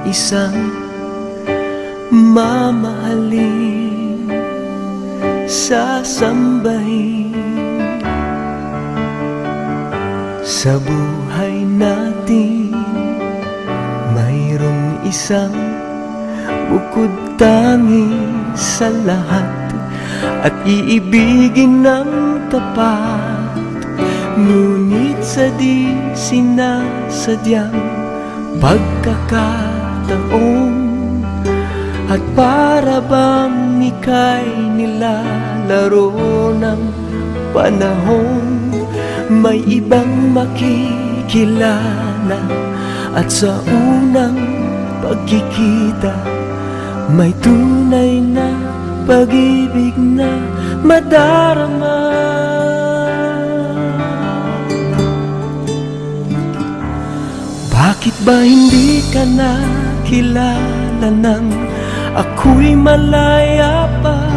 isang mamahalin, sasambahin. Sa buhay natin mayroong isang bukod tangi sa lahat, at iibigin ng tapat. Ngunit sa di sinasadyang pagkakataon, at para bang ika'y nilalaro ng panahon, may ibang makikilala, at sa unang pagkikita may tunay na pag-ibig na madarama. Bakit ba hindi ka nakilala nang ako'y malaya pa,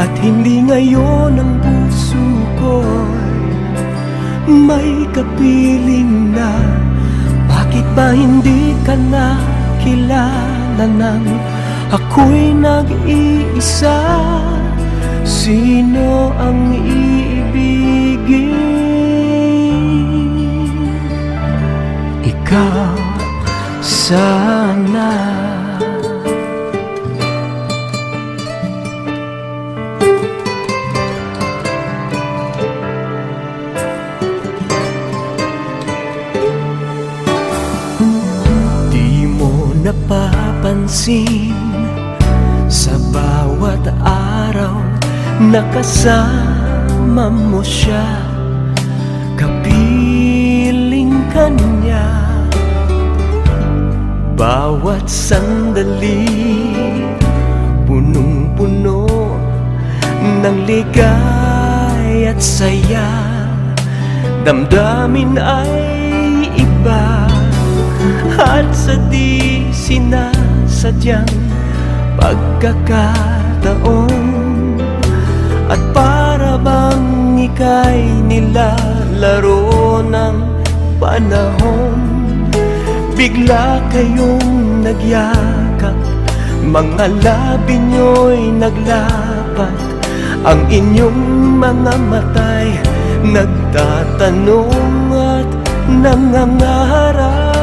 at hindi ngayon ang puso ko'y may kapiling na? Bakit ba hindi ka nakilala nang ako'y nag-iisa? Sino ang iibigin? Ikaw sana. Di mo napapansin sa bawat araw na kasama mo siya, kapiling ka niya. Bawat sandali punong-puno ng ligay at saya, damdamin ay iba, at sa di sinasadyang pagkakataon, at para bang ika'y nilalaro ng panahon, bigla kayong nagyakap, mga labi nyo'y naglapat, ang inyong mga mata'y nagtatanong at nangangarap.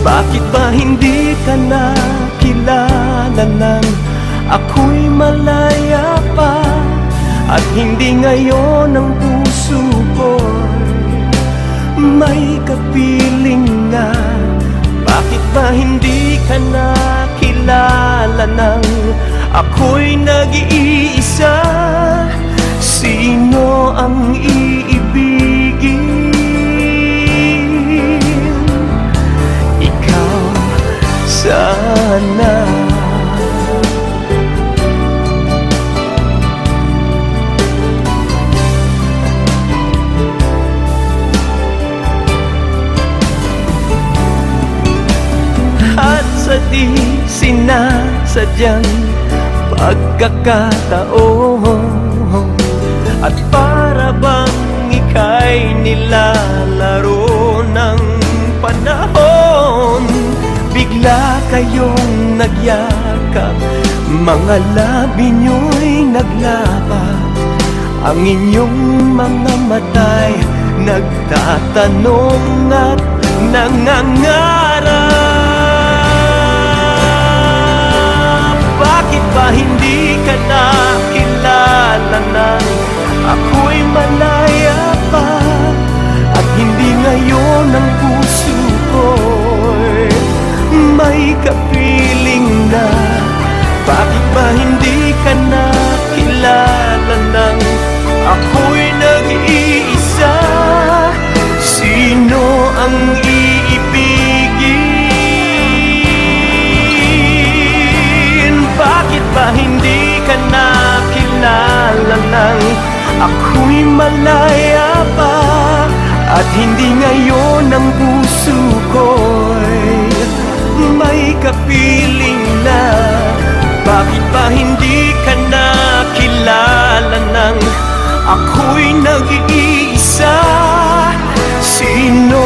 Bakit ba hindi ka nakilala nang ako'y malaya pa, at hindi ngayon ang puso ko'y may kapiling na? Bakit ba hindi ka nakilala nang ako'y nag-iisa? Sino ang iibigin? Ikaw sana. At sa di sinasadyang pagkakataon, at para bang ika'y nilalaro ng panahon, bigla kayong nagyakap, mga labi nyo'y naglapat, ang inyong mga mata'y nagtatanong at nangangarap. Bakit ba hindi ka nakilala nang ako'y malaya pa, at hindi ngayon ang puso ko'y may kapiling na? Bakit ba hindi ka nakilala nang ako'y nag-iisa? Sino ang iibigin? Bakit ba hindi ka nakilala nang ako'y malaya pa, at hindi ngayon ang puso ko'y may kapiling na? Bakit ba hindi ka nakilala nang ako'y nag-iisa? Sino